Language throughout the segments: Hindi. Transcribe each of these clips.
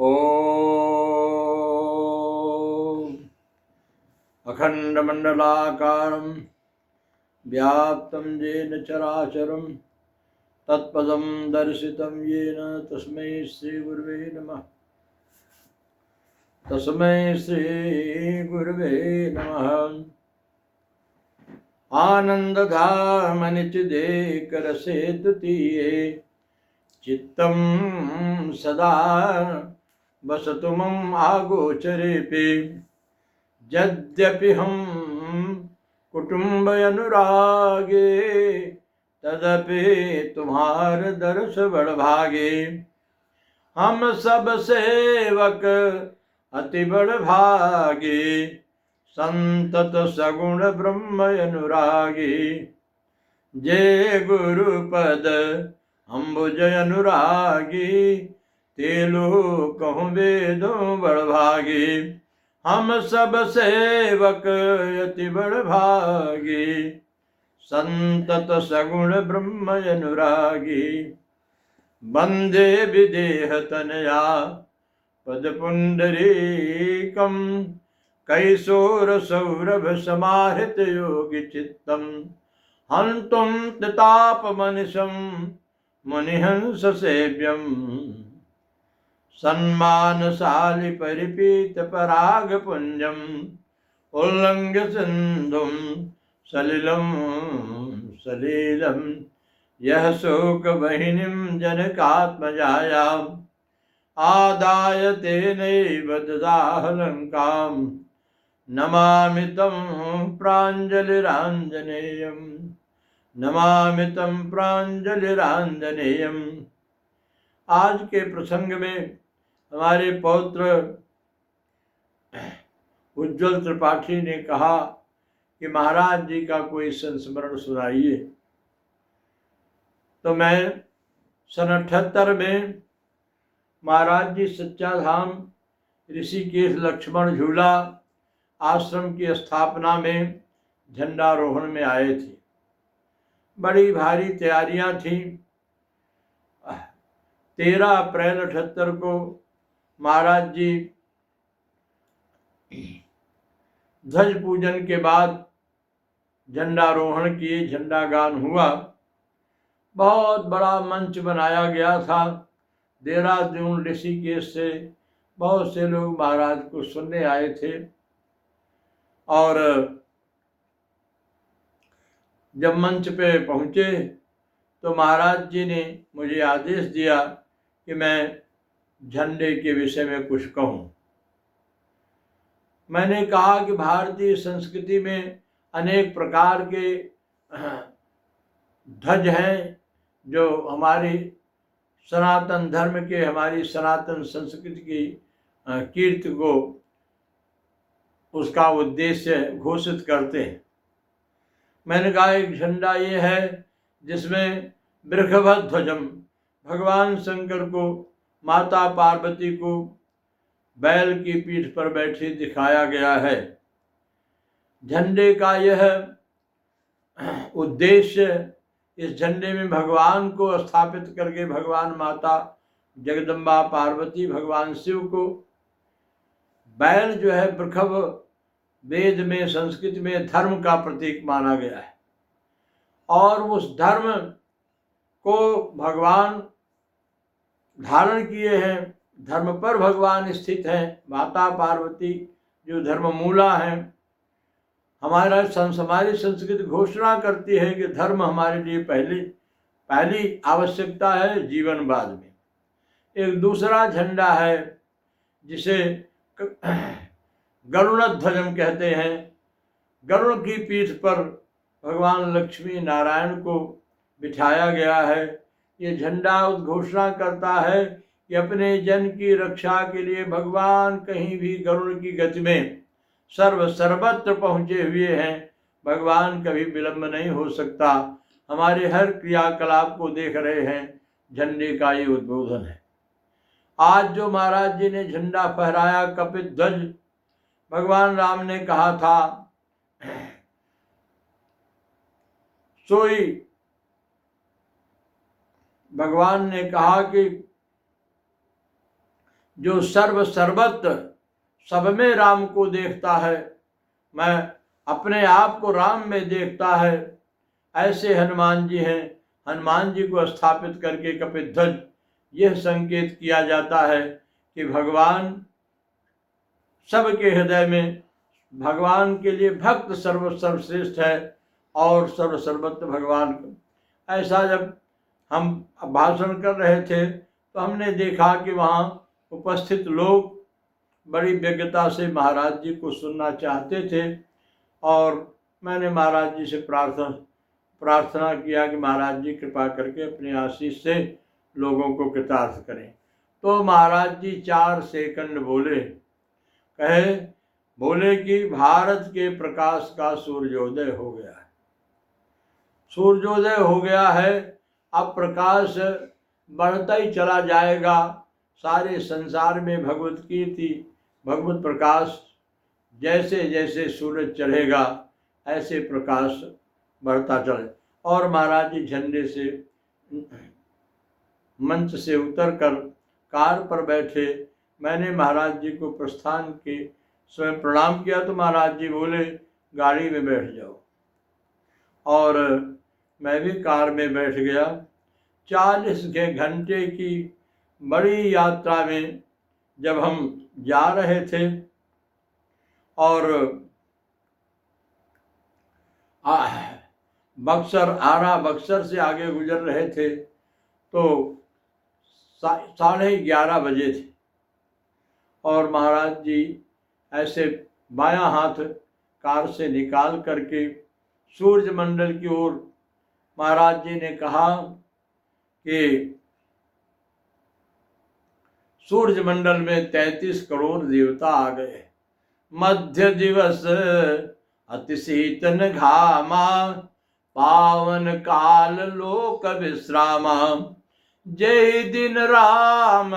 ॐ अखण्डमण्डलाकारं व्याप्तं येन चराचरं तत्पदं दर्शितं येन तस्मै श्रीगुरुवे नमः। तस्मै श्रीगुरुवे नमः। आनन्दधाम निचिदेकरसे द्वितीये चित्तं सदा वसतु मम आगोचरेऽपि। यद्यपि हम कुटुम्ब अनुरागे तदपि तुम्हार दर्श बड़भागे। हम सब सेवक अति बड़भागे संतत सगुण ब्रह्म अनुरागी। जय गुरुपद अम्बुज अनुरागी ते लोकहु वेदों बड़भागे। हम सब सेवक अति बड़भागे संतत सगुण ब्रह्म अनुरागी। वंदे विदेह तनया पद पुंडरीकम कैशोर सौरभ समाहृत योगी चित्तम। हंतुम ताप मनिषम मुनिहंस सेव्यम। सन्मानशाली परिपीत पराग पुंजम उल्लंघ्य सिंधुम सलिलम सलीलम। यह शोक वहिनीं जनकात्मजायाम् आदाय तेनैव ददाह लंकाम्। नमामि तं प्राञ्जलिराञ्जनेयम्। नमामि तं प्राञ्जलिराञ्जनेयम्। आज के प्रसंग में हमारे पौत्र उज्ज्वल त्रिपाठी ने कहा कि महाराज जी का कोई संस्मरण सुनाइए। तो मैं सन 78 में महाराज जी सच्चा धाम ऋषिकेश लक्ष्मण झूला आश्रम की स्थापना में झंडारोहण में आए थे। बड़ी भारी तैयारियां थी। 13 अप्रैल 78 को महाराज जी ध्वज पूजन के बाद झंडारोहण किए, झंडा गान हुआ। बहुत बड़ा मंच बनाया गया था। देहरादून ऋषिकेश से बहुत से लोग महाराज को सुनने आए थे। और जब मंच पे पहुंचे तो महाराज जी ने मुझे आदेश दिया कि मैं झंडे के विषय में कुछ कहूं। मैंने कहा कि भारतीय संस्कृति में अनेक प्रकार के ध्वज हैं जो हमारी सनातन धर्म के, हमारी सनातन संस्कृति की कीर्ति को, उसका उद्देश्य घोषित करते हैं। मैंने कहा एक झंडा ये है जिसमें वृषभ ध्वजम, भगवान शंकर को, माता पार्वती को बैल की पीठ पर बैठे दिखाया गया है। झंडे का यह उद्देश्य, इस झंडे में भगवान को स्थापित करके भगवान माता जगदम्बा पार्वती, भगवान शिव को, बैल जो है वृषभ वेद में, संस्कृत में धर्म का प्रतीक माना गया है। और उस धर्म को भगवान धारण किए हैं, धर्म पर भगवान स्थित हैं। माता पार्वती जो धर्म मूला है। हमारी संस्कृति घोषणा करती है कि धर्म हमारे लिए पहली आवश्यकता है, जीवन बाद में। एक दूसरा झंडा है जिसे गरुड़ ध्वजम कहते हैं। गरुड़ की पीठ पर भगवान लक्ष्मी नारायण को बिठाया गया है। ये झंडा उद्घोषणा करता है कि अपने जन की रक्षा के लिए भगवान कहीं भी गरुड़ की गति में सर्वत्र पहुंचे हुए हैं। भगवान कभी विलंब नहीं हो सकता। हमारे हर क्रियाकलाप को देख रहे हैं। झंडे का ये उद्बोधन है। आज जो महाराज जी ने झंडा फहराया, कपित ध्वज, भगवान राम ने कहा था सोई, भगवान ने कहा कि जो सर्वत्र सब में राम को देखता है, मैं अपने आप को राम में देखता है, ऐसे हनुमान जी हैं। हनुमान जी को स्थापित करके कपिध्वज यह संकेत किया जाता है कि भगवान सबके हृदय में, भगवान के लिए भक्त सर्वश्रेष्ठ है और सर्वत्र भगवान। ऐसा जब हम भाषण कर रहे थे तो हमने देखा कि वहाँ उपस्थित लोग बड़ी व्यग्रता से महाराज जी को सुनना चाहते थे और मैंने महाराज जी से प्रार्थना किया कि महाराज जी कृपा करके अपने आशीष से लोगों को कृतार्थ करें। तो महाराज जी 4 सेकंड बोले कि भारत के प्रकाश का सूर्योदय हो गया है। सूर्योदय हो गया है, अब प्रकाश बढ़ता ही चला जाएगा। सारे संसार में भगवत कीर्ति, भगवत प्रकाश, जैसे जैसे सूरज चढ़ेगा ऐसे प्रकाश बढ़ता चले। और महाराज जी झंडे से मंच से उतरकर कार पर बैठे। मैंने महाराज जी को प्रस्थान के स्वयं प्रणाम किया तो महाराज जी बोले गाड़ी में बैठ जाओ, और मैं भी कार में बैठ गया। 40 घंटे की बड़ी यात्रा में जब हम जा रहे थे और बक्सर से आगे गुजर रहे थे तो 11:30 बजे थे और महाराज जी ऐसे बायां हाथ कार से निकाल करके सूर्य मंडल की ओर, महाराज जी ने कहा कि सूर्य मंडल में 33 करोड़ देवता आ गए। मध्य दिवस अति शीतन घामा, पावन काल लोक विश्रामा, जय दिन राम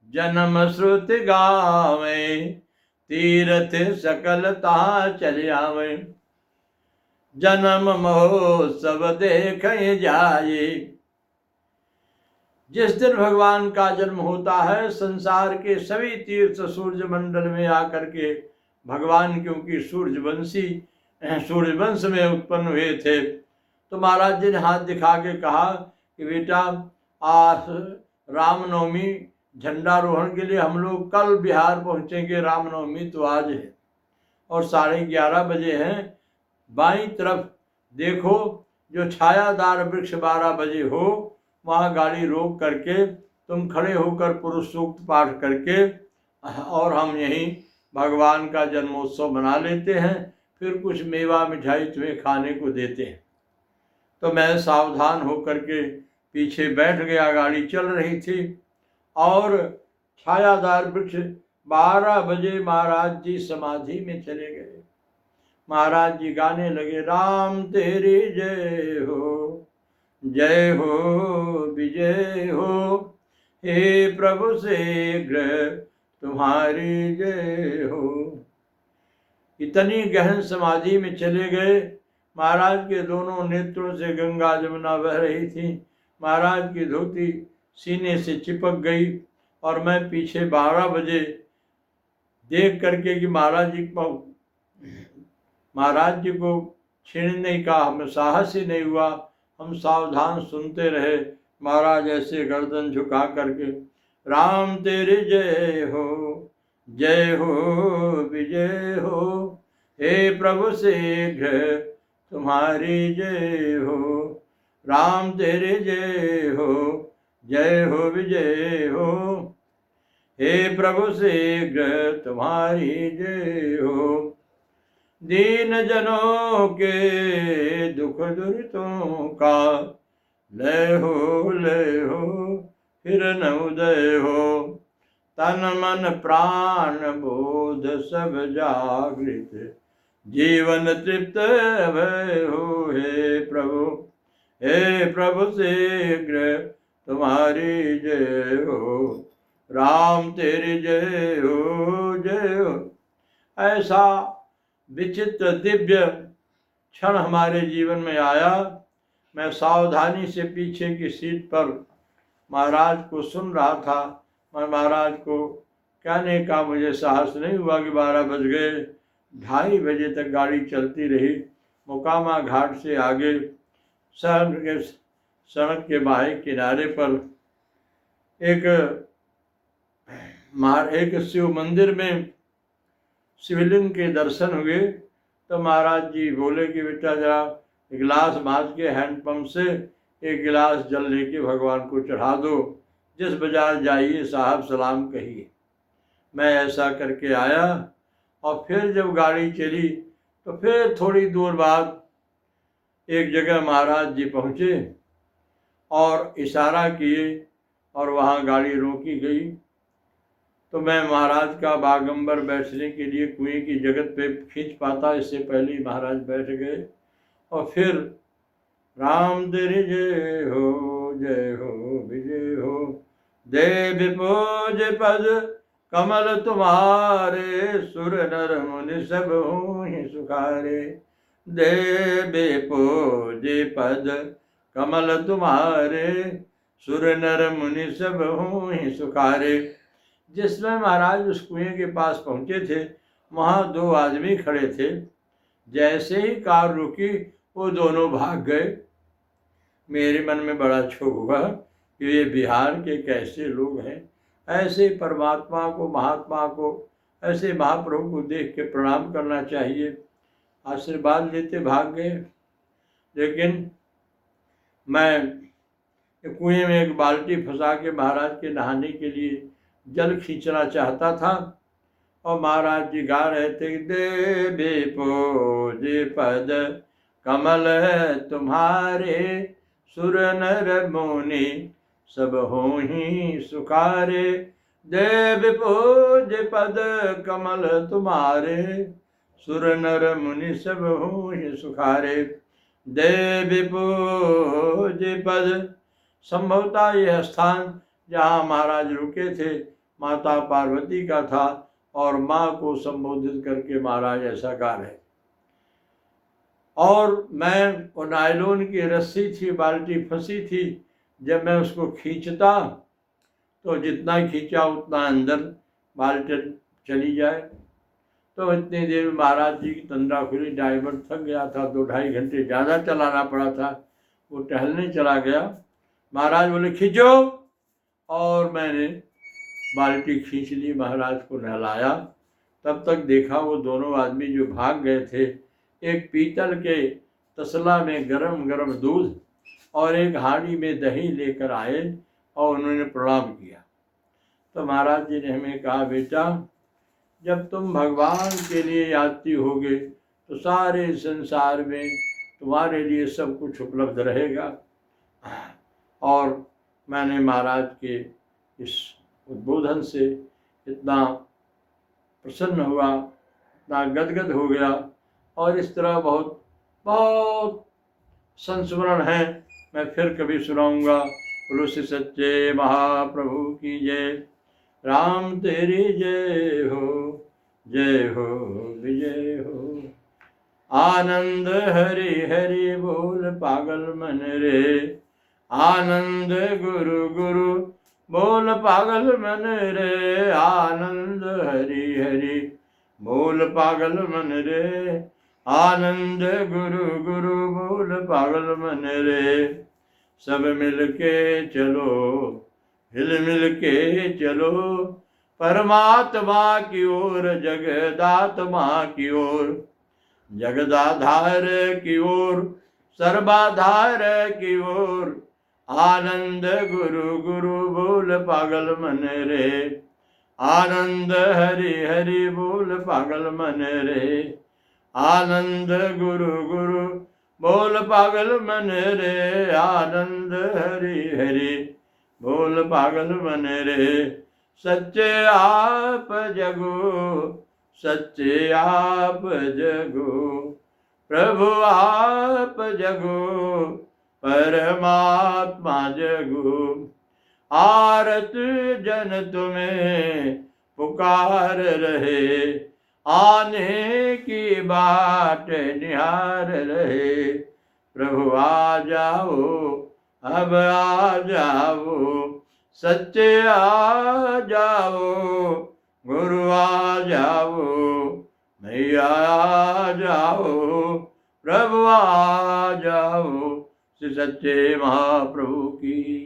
जन्म श्रुति गावे, तीर्थ सकलता चले आवे, जन्म महोत्सव देखे जाए। जिस दिन भगवान का जन्म होता है, संसार के सभी तीर्थ सूर्य मंडल में आकर के भगवान, क्योंकि सूर्यवंश में उत्पन्न हुए थे, तो महाराज जी ने हाथ दिखा के कहा कि बेटा आज रामनवमी, झंडारोहण के लिए हम लोग कल बिहार पहुंचेंगे, रामनवमी तो आज है और 11:30 बजे हैं। बाईं तरफ देखो जो छायादार वृक्ष 12 बजे हो, वहाँ गाड़ी रोक करके तुम खड़े होकर पुरुष सूक्त पाठ करके और हम यहीं भगवान का जन्मोत्सव मना लेते हैं, फिर कुछ मेवा मिठाई तुम्हें खाने को देते हैं। तो मैं सावधान होकर के पीछे बैठ गया, गाड़ी चल रही थी और छायादार वृक्ष 12 बजे महाराज जी समाधि में चले गए। महाराज जी गाने लगे, राम तेरी जय हो, जय हो विजय हो, हे प्रभु शीघ्र तुम्हारी जय हो। इतनी गहन समाधि में चले गए। महाराज के दोनों नेत्रों से गंगा जमुना बह रही थी। महाराज की धोती सीने से चिपक गई और मैं पीछे 12 बजे देख करके कि महाराज जी को छीनने का हमें साहस ही नहीं हुआ। हम सावधान सुनते रहे। महाराज ऐसे गर्दन झुका करके, राम तेरी जय हो, जय हो विजय हो, हे प्रभु शीघ्र तुम्हारी जय हो, राम तेरी जय हो, जय हो विजय हो, हे प्रभु शीघ्र तुम्हारी जय हो। दीन जनों के दुख दुरितों का लय हो फिर न उदय हो, तन मन प्राण बोध सब जागृत, जीवन तृप्त भय हो, हे प्रभु शीघ्र तुम्हारी जय हो, राम तेरी जय हो, जय हो। ऐसा विचित्र दिव्य क्षण हमारे जीवन में आया। मैं सावधानी से पीछे की सीट पर महाराज को सुन रहा था। मैं महाराज को कहने का मुझे साहस नहीं हुआ कि 12 बज गए। 2:30 बजे तक गाड़ी चलती रही। मोकामा घाट से आगे सड़क के बाएं किनारे पर एक शिव मंदिर में शिवलिंग के दर्शन हुए। तो महाराज जी बोले कि बेटा जरा गिलास मांझ के हैंडपंप से एक गिलास जल लेके भगवान को चढ़ा दो, जिस बाजार जाइए साहब सलाम कहिए। मैं ऐसा करके आया और फिर जब गाड़ी चली तो फिर थोड़ी दूर बाद एक जगह महाराज जी पहुँचे और इशारा किए और वहाँ गाड़ी रोकी गई। तो मैं महाराज का बागंबर बैठने के लिए कुएं की जगत पे खींच पाता, इससे पहले ही महाराज बैठ गए। और फिर राम तेरी जय हो विजय हो, देव पूज पद कमल तुम्हारे, सुर नर मुनि सब होहि सुखारे। देव पूज पद कमल तुम्हारे, सुर नर मुनि सब होहि सुखारे। जिसमें महाराज उस कुएं के पास पहुंचे थे, वहाँ 2 आदमी खड़े थे। जैसे ही कार रुकी वो दोनों भाग गए। मेरे मन में बड़ा क्षोभ हुआ कि ये बिहार के कैसे लोग हैं। ऐसे परमात्मा को, महात्मा को, ऐसे महाप्रभु को देख के प्रणाम करना चाहिए, आशीर्वाद लेते भाग गए। लेकिन मैं कुएं में एक बाल्टी फंसा के महाराज के नहाने के लिए जल खींचना चाहता था और महाराज जी गा रहे थे, देवे पूज पद कमल तुम्हारे, सुर नर मुनि सब होहि सुखारे। देव पूज पद कमल तुम्हारे, सुर नर मुनि सब होहि सुखारे। देव पूज पद, संभवतः यह स्थान जहाँ महाराज रुके थे माता पार्वती का था और माँ को संबोधित करके महाराज ऐसा गा रहे। और मैं वो नायलॉन की रस्सी थी, बाल्टी फंसी थी, जब मैं उसको खींचता तो जितना खींचा उतना अंदर बाल्टी चली जाए। तो इतनी देर में महाराज जी की तंद्रा खुली, ड्राइवर थक गया था, 2-2.5 घंटे ज़्यादा चलाना पड़ा था, वो टहलने चला गया। महाराज बोले खींचो, और मैंने बाल्टी खींच ली, महाराज को नहलाया। तब तक देखा वो दोनों आदमी जो भाग गए थे, एक पीतल के तसला में गरम गरम दूध और एक हांडी में दही लेकर आए और उन्होंने प्रणाम किया। तो महाराज जी ने हमें कहा, बेटा जब तुम भगवान के लिए यात्री होगे तो सारे संसार में तुम्हारे लिए सब कुछ उपलब्ध रहेगा। और मैंने महाराज के इस उद्बोधन से इतना प्रसन्न हुआ, इतना गदगद हो गया। और इस तरह बहुत बहुत संस्मरण है, मैं फिर कभी सुनाऊंगा। बोलो श्री सच्चे महाप्रभु की जय। राम तेरी जय हो विजय हो। आनंद हरि हरि बोल पागल मन रे, आनंद गुरु गुरु बोल पागल मन रे। आनंद हरि हरि बोल पागल मन रे, आनंद गुरु गुरु बोल पागल मन रे। सब मिलके चलो, हिल मिल के चलो, परमात्मा की ओर, जगदात्मा की ओर, जगदाधार की ओर, सर्वाधार की ओर। आनंद गुरु गुरु बोल पागल मन रे, आनंद हरि हरि बोल पागल मन रे। आनंद गुरु गुरु बोल पागल मन रे, आनंद हरि हरि बोल पागल मन रे। सच्चे आप जगो, सच्चे आप जगो, प्रभु आप जगो, परमात्मा जगो। आरत जन तुम्हें पुकार रहे, आने की बाट निहार रहे। प्रभु आ जाओ, अब आ जाओ, सच्चे आ जाओ, गुरु आ जाओ, मैया आ जाओ, प्रभु आ जाओ, श्री सच्चे महाप्रभु की